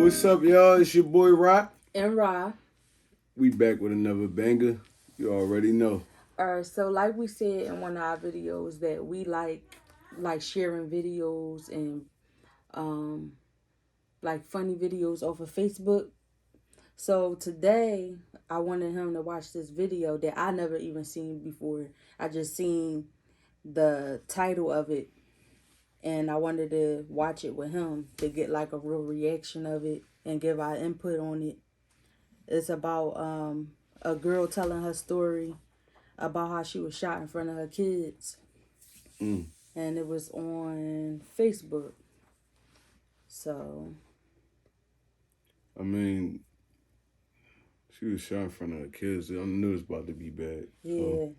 what's up, y'all? It's your boy Roc. And Rah. We back with another banger. You already know. Alright, so like we said in one of our videos that we like sharing videos and like funny videos off of Facebook. So today I wanted him to watch this video that I never even seen before. I just seen the title of it and I wanted to watch it with him to get like a real reaction of it and give our input on it. It's about a girl telling her story about how she was shot in front of her kids. And it was on Facebook. So, I mean, she was shot in front of her kids. I knew it was about to be bad. yeah. So.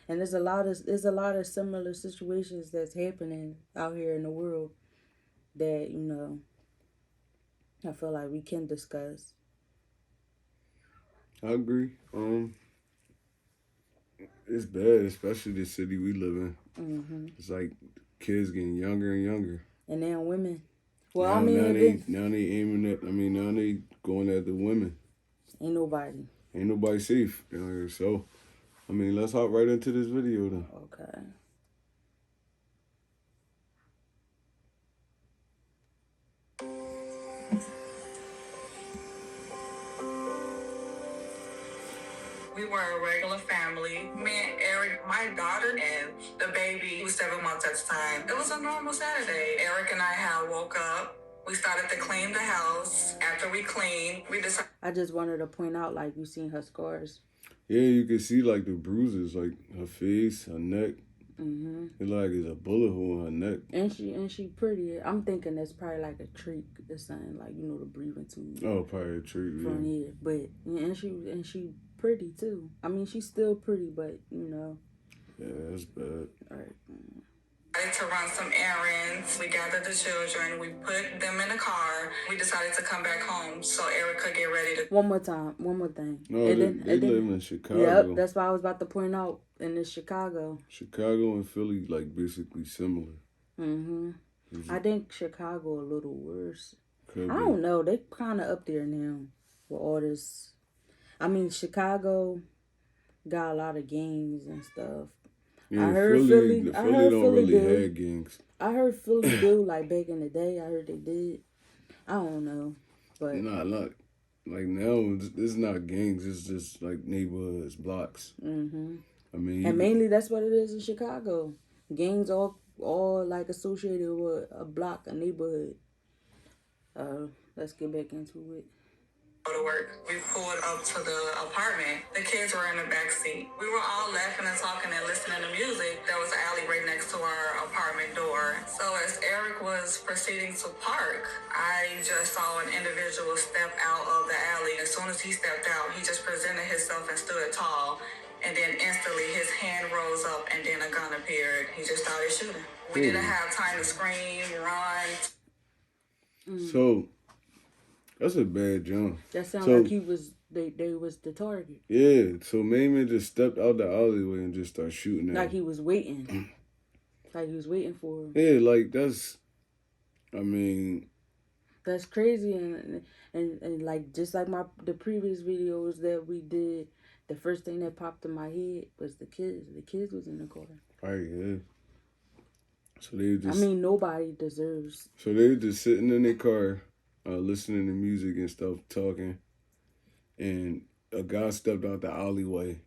And there's a lot of similar situations that's happening out here in the world that, you know, I feel like we can discuss. I agree. It's bad, especially the city we live in. It's like kids getting younger and younger. And then women. Well, now, I mean, now they aiming at. Now they going at the women. Ain't nobody safe down here. So, let's hop right into this video then. Okay. We were a regular family. Me and Eric, my daughter, and the baby, who was 7 months at the time. It was a normal Saturday. Eric and I had woke up. We started to clean the house. After we cleaned, we decided... I just wanted to point out, like, you seen her scars. Yeah, you can see, like, the bruises, like, her face, her neck. It's like it's a bullet hole in her neck. And she pretty. I'm thinking that's probably like a treat or something, like, you know, the breathing tube. Oh, probably a treat, from here. But, yeah, and she pretty, too. I mean, she's still pretty, but, you know. Yeah, that's bad. All right. To run some errands. We gathered the children. We put them in the car. We decided to come back home so Eric could get ready to... One more thing. No, they live in Chicago. Yep, that's what I was about to point out. In this Chicago. Chicago and Philly, like, basically similar. I think Chicago a little worse. I don't know. They kind of up there now with all this. I mean, Chicago got a lot of gangs and stuff. Yeah, I heard Philly don't really do. have gangs. I heard Philly do, like, back in the day. I heard they did. I don't know. But Nah, not. Like, now, it's not gangs. It's just, like, neighborhoods, blocks. and mainly that's what it is in Chicago. Gangs all like associated with a block, a neighborhood. Let's get back into it. Go to work. We pulled up to the apartment. The kids were in the back seat. We were all laughing and talking and listening to music. There was an alley right next to our apartment door. So as Eric was proceeding to park, I just saw an individual step out of the alley. As soon as he stepped out, he just presented himself and stood tall. And then instantly his hand rose up and then a gun appeared. He just started shooting. We didn't have time to scream, run. So, that's a bad jump. That sounds like they was the target. Yeah, so Mayman just stepped out the alleyway and just started shooting at Like he was waiting. Like he was waiting for him. Yeah, like that's crazy and like just like the previous videos that we did, the first thing that popped in my head was the kids. The kids was in the car. Right, yeah. So they just nobody deserves. So they were just sitting in their car, listening to music and stuff, talking, and a guy stepped out the alleyway,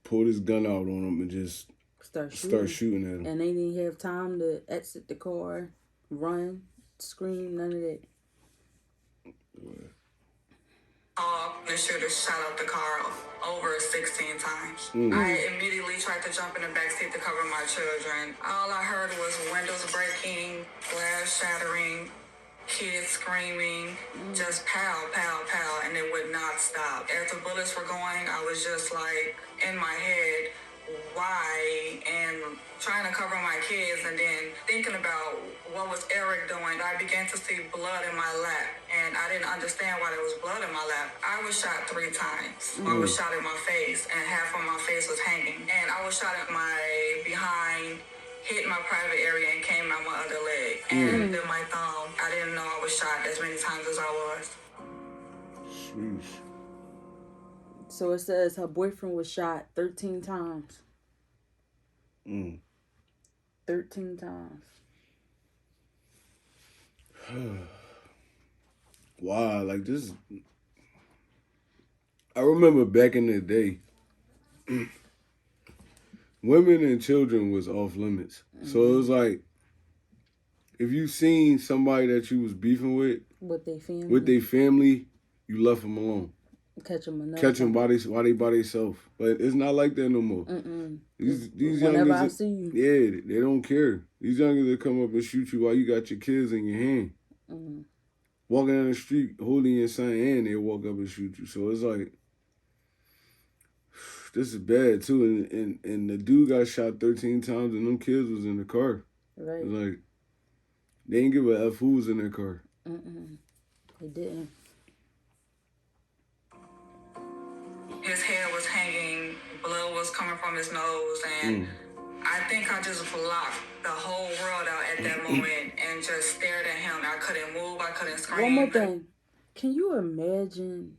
pulled his gun out on him and just start shooting at him. And they didn't have time to exit the car, run, scream, none of that. The shooter shot up the car over 16 times. I immediately tried to jump in the backseat to cover my children. All I heard was windows breaking, glass shattering, kids screaming, just pow, pow, pow, and it would not stop. As the bullets were going, I was just like, in my head, why? And trying to cover my kids and then thinking about what was Eric doing. I began to see blood in my lap and I didn't understand why there was blood in my lap. I was shot 3 times. I was shot in my face and half of my face was hanging. And I was shot at my behind hit my private area and came out my other leg. And then my thumb, I didn't know I was shot as many times as I was. Sheesh. So it says her boyfriend was shot 13 times. 13 times. Wow, like this. I remember back in the day, women and children was off limits. So it was like, if you seen somebody that you was beefing with their family, you left them alone. Catch them while they by themselves. But it's not like that no more. These Whenever youngers, I see you. yeah, they don't care. These youngers that come up and shoot you while you got your kids in your hand. Walking down the street holding your son, and they walk up and shoot you. So it's like, this is bad too. And the dude got shot 13 times, and them kids was in the car. Right. It's like, they didn't give a F who was in their car. They didn't. His hair was hanging, blood was coming from his nose, and I think I just blocked the whole world out at that moment and just stared at him. I couldn't move, I couldn't scream. One more thing. Can you imagine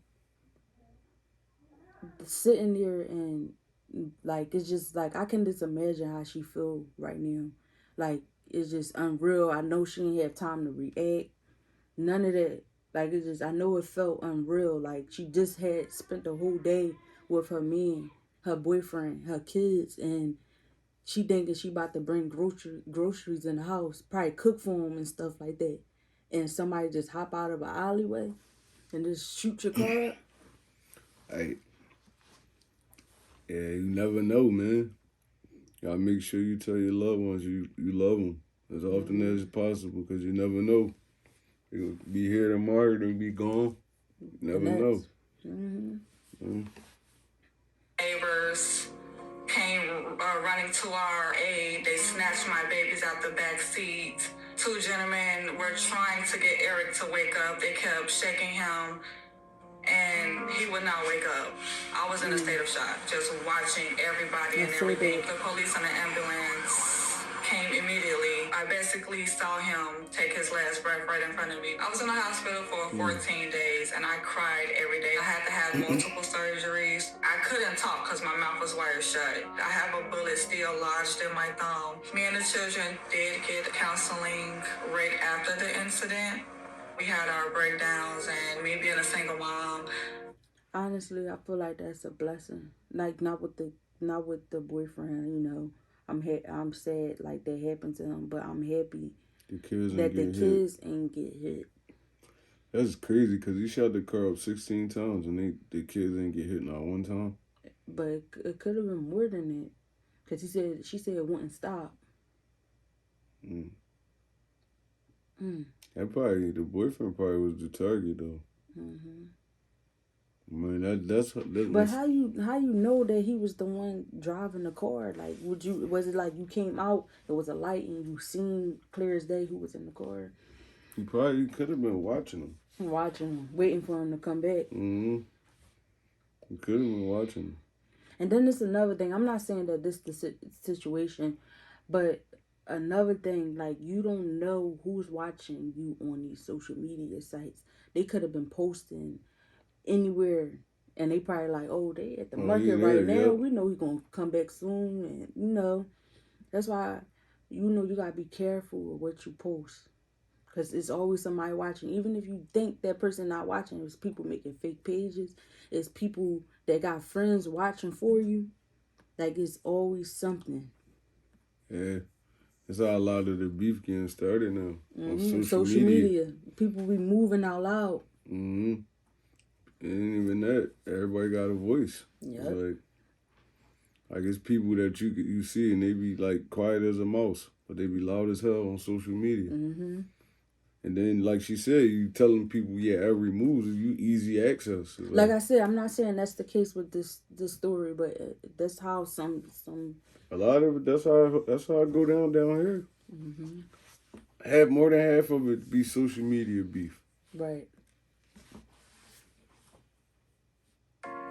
sitting there and, like, it's just, like, I can just imagine how she feel right now. Like, it's just unreal. I know she didn't have time to react. None of that. Like, it's just, I know it felt unreal. Like, she just had spent the whole day with her man, her boyfriend, her kids, and she thinking she about to bring groceries in the house, probably cook for them and stuff like that. And somebody just hop out of an alleyway and just shoot your car up. Hey, yeah, you never know, man. Gotta make sure you tell your loved ones you love them as often as possible, because you never know. You'll be here tomorrow, they'll be gone. You never know. Neighbors came running to our aid. They snatched my babies out the back seat. Two gentlemen were trying to get Eric to wake up. They kept shaking him, and he would not wake up. I was in a state of shock, just watching everybody and everything. The police and the ambulance came immediately. I basically saw him take his last breath right in front of me. I was in the hospital for 14 days, and I cried every day. I had to have multiple surgeries. I couldn't talk because my mouth was wired shut. I have a bullet still lodged in my thumb. Me and the children did get counseling right after the incident. We had our breakdowns, and me being a single mom. Honestly, I feel like that's a blessing. Like, not with the boyfriend, you know. I'm sad like that happened to him, but I'm happy that the kids ain't get hit. That's crazy, because he shot the car up 16 times and the kids ain't get hit not one time. But it could have been more than that, because she said it wouldn't stop. That probably, the boyfriend probably was the target though. I mean, that's But how you know that he was the one driving the car? Like, was it like you came out, it was a light, and you seen clear as day who was in the car? He probably could have been watching him. Waiting for him to come back. He could have been watching him. And then there's another thing. I'm not saying that this is the situation, but another thing, like, you don't know who's watching you on these social media sites. They could have been posting anywhere, and they probably like, oh, they at the market right now. We know he's gonna come back soon, and you know, that's why you gotta be careful of what you post, because it's always somebody watching. Even if you think that person not watching, it's people making fake pages. It's people that got friends watching for you. Like, it's always something. Yeah, that's how a lot of the beef getting started now on social media. People be moving out loud. And even that, everybody got a voice. Yep. It's like it's people that you see and they be like quiet as a mouse, but they be loud as hell on social media. And then, like she said, you telling people, every move is you easy access. Like I said, I'm not saying that's the case with this story, but that's how some. A lot of it, that's how it go down here. More than half of it be social media beef. Right.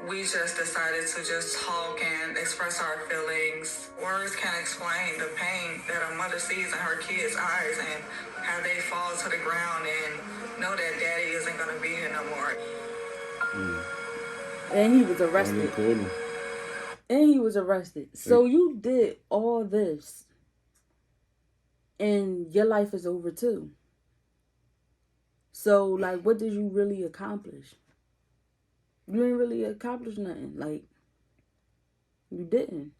We just decided to just talk and express our feelings. Words can't explain the pain that a mother sees in her kids' eyes and how they fall to the ground and know that daddy isn't going to be here no more. And he was Oh, they arrested. caught him. And he was arrested. So you did all this. And your life is over too. So, like, what did you really accomplish? You didn't really accomplish nothing. Like, you didn't.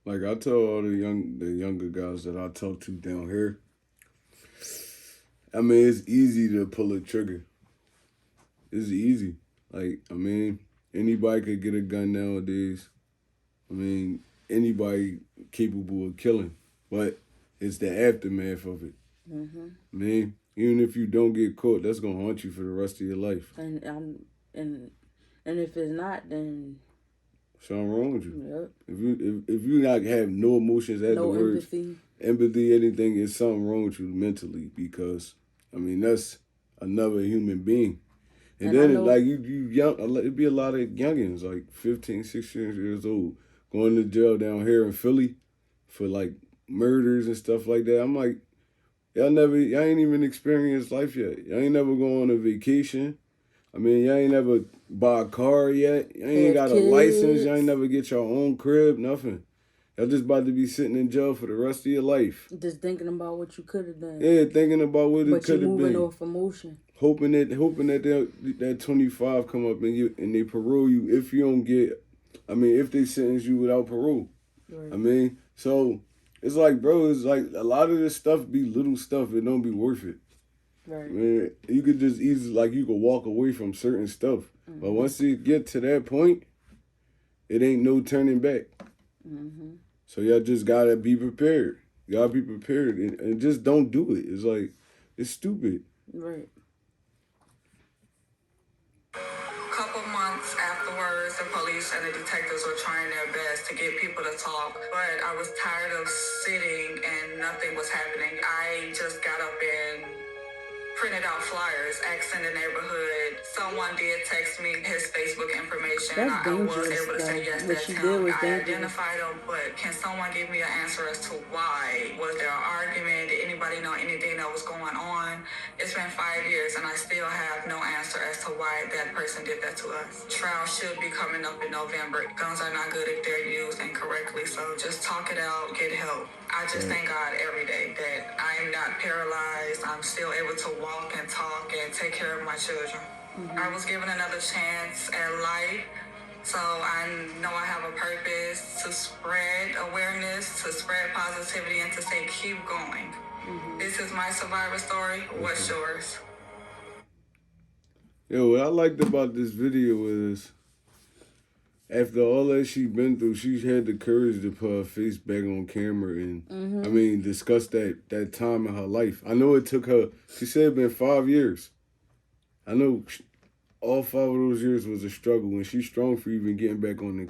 Like I tell all the younger guys that I talk to down here, I mean, it's easy to pull a trigger. It's easy. Like, I mean, anybody could get a gun nowadays. I mean, anybody capable of killing. But it's the aftermath of it. Mm-hmm. I mean, even if you don't get caught, that's gonna haunt you for the rest of your life. And if it's not, then Something wrong with you. yep. If you not have no emotions at No the words, empathy, anything, it's something wrong with you mentally, because I mean that's another human being. And then like you young, it'd be a lot of youngins like 15, 16 years old going to jail down here in Philly for like murders and stuff like that. I'm like, y'all ain't even experienced life yet. Y'all ain't never go on a vacation. I mean, y'all ain't never buy a car yet. Y'all ain't got a license. Y'all ain't never get your own crib, nothing. Y'all just about to be sitting in jail for the rest of your life. Just thinking about what you could have done. Yeah, thinking about what it could have been. But you moving off emotion. Hoping that that 25 come up and they parole you if you don't get, I mean, if they sentence you without parole. Right. I mean, so it's like, bro, it's like a lot of this stuff be little stuff. It don't be worth it. Right. Man, you could just easily, like, you could walk away from certain stuff. Mm-hmm. But once you get to that point, it ain't no turning back. Mm-hmm. So y'all just gotta be prepared. You gotta be prepared and just don't do it. It's like, it's stupid. Right. Couple months afterwards, the police and the detectives were trying their best to get people to talk, but I was tired of sitting and nothing was happening. I just got up and printed out flyers, asked in the neighborhood. Someone did text me his Facebook information. That's I was able to say yes, that's him. I identified him, but can someone give me an answer as to why? Was there an argument? Did anybody know anything that was going on? It's been 5 years and I still have no answer as to why that person did that to us. Trial should be coming up in November. Guns are not good if they're used incorrectly, so just talk it out, get help. I just thank God every day that I am not paralyzed. I'm still able to walk and talk and take care of my children. Mm-hmm. I was given another chance at life, so I know I have a purpose to spread awareness, to spread positivity, and to say keep going. Mm-hmm. This is my survivor story. What's yours? Yo, what I liked about this video is, after all that she been through, she had the courage to put her face back on camera and, I mean, discuss that time in her life. I know it took her, she said it been 5 years. I know all 5 of those years was a struggle, and she's strong for even getting back on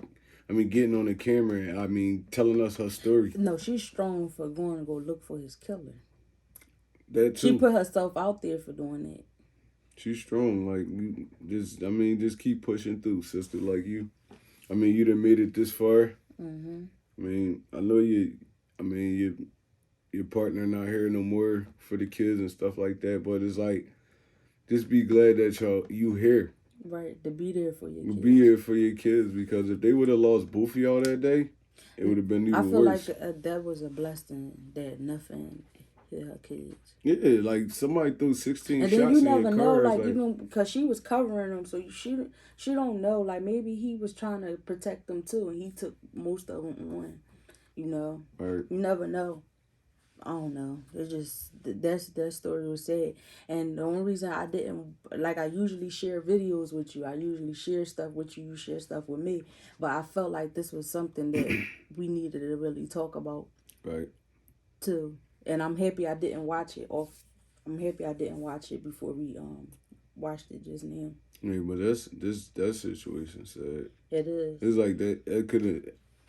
getting on the camera and, I mean, telling us her story. No, she's strong for going to go look for his killer. That too. She put herself out there for doing that. She's strong. Like, just keep pushing through, sister, like you. I mean, you done made it this far. Mm-hmm. I mean, I know your partner not here no more for the kids and stuff like that, but it's like, just be glad that you here. Right, to be there for your kids. Be here for your kids, because if they would have lost both of y'all that day, it would have been even worse. I feel like that was a blessing that nothing hit her kids. Yeah, like somebody threw 16 and shots in your car. And then you never know, like even because she was covering them, so she don't know, like maybe he was trying to protect them too, and he took most of them on, you know. Right. You never know. I don't know. It's just, that story was sad. And the only reason I didn't, like, I usually share videos with you. I usually share stuff with you. You share stuff with me. But I felt like this was something that we needed to really talk about. Right. Too. And I'm happy I didn't watch it I'm happy I didn't watch it before we watched it just now. Yeah, but that situation sad. It is. It's like that could have,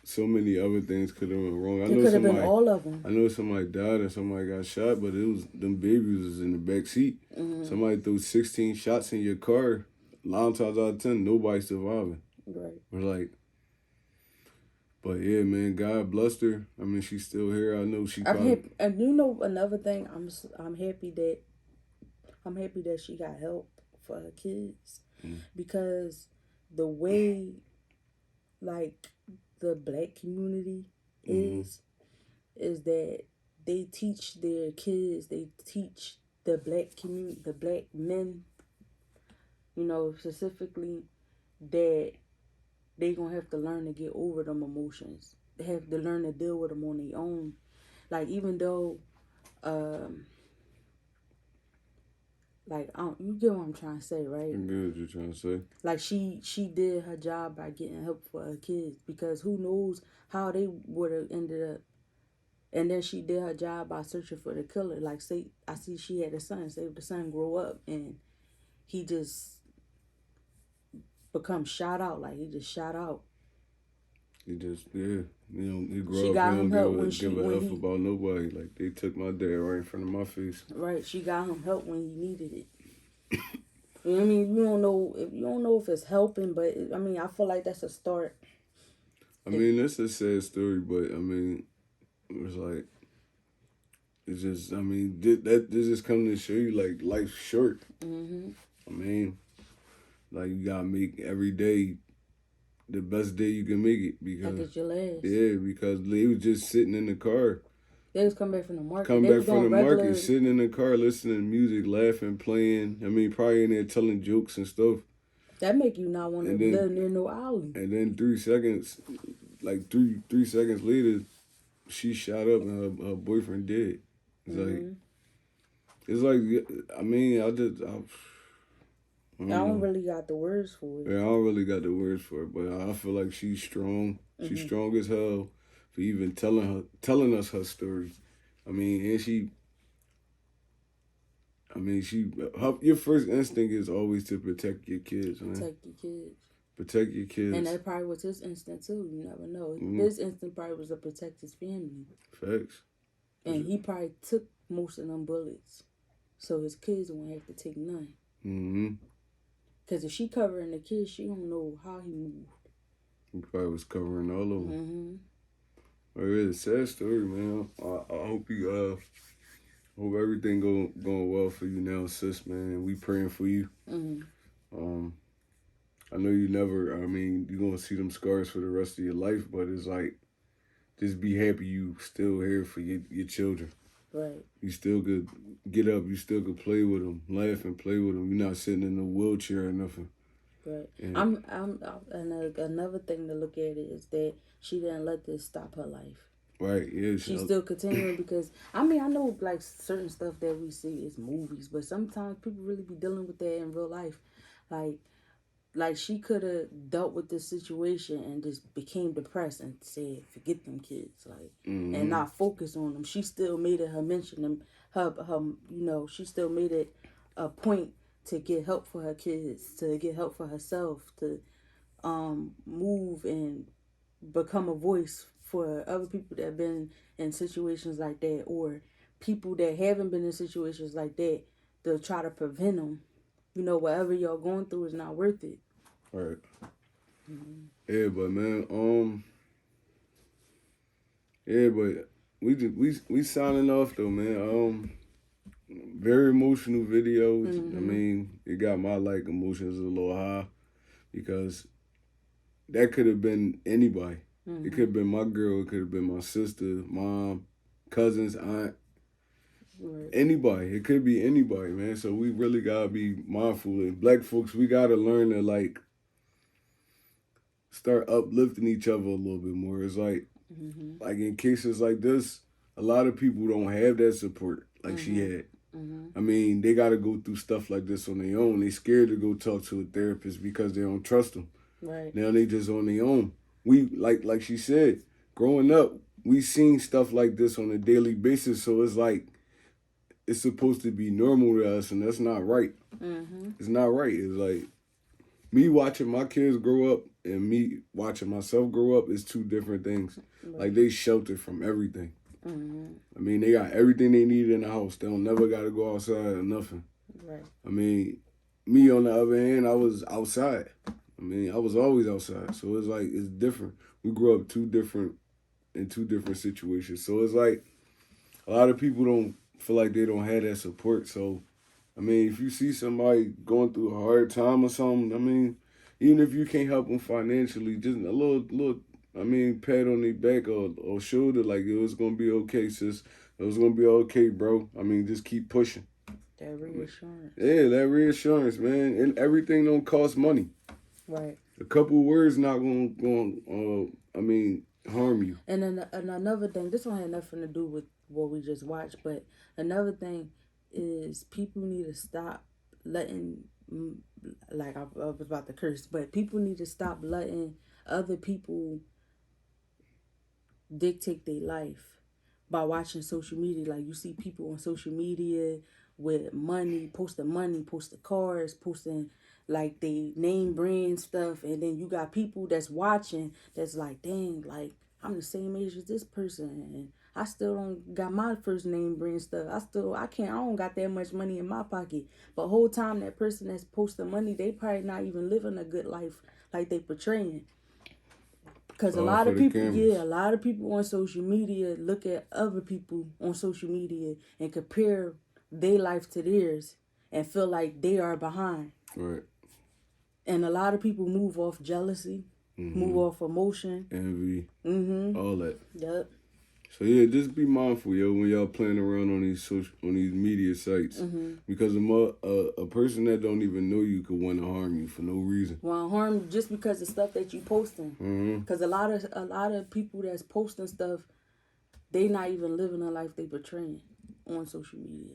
so many other things could have went wrong. It could have been all of them. I know somebody died and somebody got shot, but it was, them babies was in the back seat. Mm-hmm. Somebody threw 16 shots in your car. 9 times out of 10, nobody surviving. Right. We're like, but yeah, man, God blessed her. I mean, she's still here. I know she I'm probably. happy, and you know another thing, I'm happy that she got help for her kids, because the way like the black community is that they teach their kids, they teach the black community, the black men, you know, specifically, that they gonna have to learn to get over them emotions. They have to learn to deal with them on their own. Like, even though, like, you get what I'm trying to say, right? I get what you're trying to say. Like, she did her job by getting help for her kids, because who knows how they would have ended up. And then she did her job by searching for the killer. Like, say, I see she had a son. Say if the son grow up and he just become shot out. Like, he just shot out. He just, yeah. He grew She up, got he him don't help give a F about nobody. Like, they took my dad right in front of my face. Right, she got him help when he needed it. You know what I mean? You don't know if it's helping, but I mean, I feel like that's a start. I mean, that's a sad story, but I mean, it was like, it's just, I mean, this just coming to show you, like, life's short. I mean, like, you gotta make every day the best day you can make it, because Like it's your last. Yeah, because they was just sitting in the car. They was coming back from the market. Sitting in the car, listening to music, laughing, playing. I mean, probably in there telling jokes and stuff. That make you not want to live near no alley. And then 3 seconds, like three seconds later, she shot up and her boyfriend dead. It's like, I mean, I don't really got the words for it. Yeah, I don't really got the words for it, but I feel like she's strong. She's strong as hell for even telling us her story. I mean, and your first instinct is always to protect your kids, man. Protect your kids. And that probably was his instinct too. You never know. His instinct probably was to protect his family. Facts. And he probably took most of them bullets, so his kids won't have to take none. Because if she covering the kids, she don't know how he moved. He probably was covering all of them. But it's a sad story, man. I hope you hope everything going well for you now, sis, man. We praying for you. I know you're gonna see them scars for the rest of your life, but it's like, just be happy you still here for your children. Right. You still could get up. You still could play with them, laugh and play with them. You're not sitting in a wheelchair or nothing. Right. And another thing to look at is that she didn't let this stop her life. Right. Yeah. She's still continuing, because I mean, I know like certain stuff that we see is movies, but sometimes people really be dealing with that in real life. Like she could have dealt with this situation and just became depressed and said, "Forget them kids," and not focus on them. She still made it her mention them. She still made it a point to get help for her kids, to get help for herself, to move and become a voice for other people that have been in situations like that, or people that haven't been in situations like that, to try to prevent them. Whatever y'all going through is not worth it. Right. Yeah, but man, but we signing off though, man. Very emotional videos. I mean, it got my emotions a little high, because that could have been anybody. It could have been my girl. It could have been my sister, mom, cousins, aunt. Right. Anybody. It could be anybody, man. So we really gotta be mindful. And black folks, we gotta learn to start uplifting each other a little bit more. It's like in cases like this, a lot of people don't have that support like she had. I mean, they got to go through stuff like this on their own. They scared to go talk to a therapist because they don't trust them. Right. Now they just on their own. We, like she said, growing up, we seen stuff like this on a daily basis. So it's like, it's supposed to be normal to us, and that's not right. It's not right. It's like, me watching my kids grow up and me watching myself grow up is two different things. Right. Like, they sheltered from everything. I mean, they got everything they need in the house. They don't never got to go outside or nothing. Right. I mean, me on the other hand, I was outside. I mean, I was always outside, so it's like it's different. We grew up in two different situations, so it's like a lot of people don't feel like they don't have that support. So, I mean, if you see somebody going through a hard time or something, I mean, even if you can't help them financially, just a little, I mean, pat on their back or shoulder, like it was gonna be okay, sis. It was gonna be okay, bro. I mean, just keep pushing. That reassurance. Yeah, that reassurance, man. And everything don't cost money. Right. A couple of words not gonna I mean, harm you. And then and another thing, this one had nothing to do with what we just watched, but another thing is people need to stop letting, like I was about to curse, but people need to stop letting other people dictate their life by watching social media. Like you see people on social media with money, posting cars, posting like they name brand stuff, and then you got people that's watching that's like, dang, like I'm the same age as this person and I still don't got my first name brand stuff. I don't got that much money in my pocket. But whole time that person that's posting money, they probably not even living a good life like they portraying. Because a lot of people on social media look at other people on social media and compare their life to theirs and feel like they are behind. Right. And a lot of people move off jealousy, move off emotion, envy, all that. Yep. So yeah, just be mindful, yo, when y'all playing around on these media sites, because a person that don't even know you could want to harm you for no reason. Well, harm you just because of stuff that you posting. Because a lot of people that's posting stuff, they not even living the life they portraying on social media.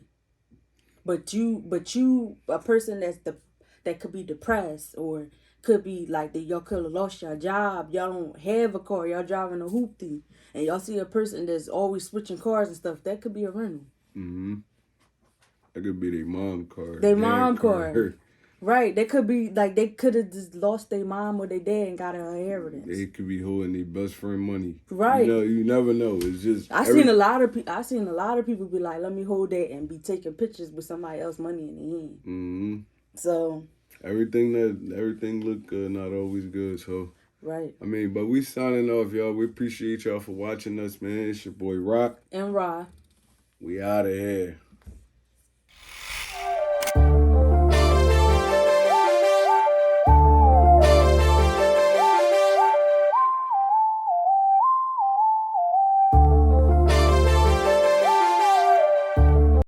But you, a person that could be depressed or could be like that, y'all could have lost your job, y'all don't have a car, y'all driving a hoopty, and y'all see a person that's always switching cars and stuff, that could be a rental. That could be their mom car. Their mom car. Right. They could be like they could have just lost their mom or their dad and got an inheritance. They could be holding their best friend money. Right. You never know. It's just I seen a lot of people be like, let me hold that and be taking pictures with somebody else's money in their hand. So everything look good, not always good. So right. I mean, but we signing off, y'all. We appreciate y'all for watching us, man. It's your boy Roc and Rah. We out of here.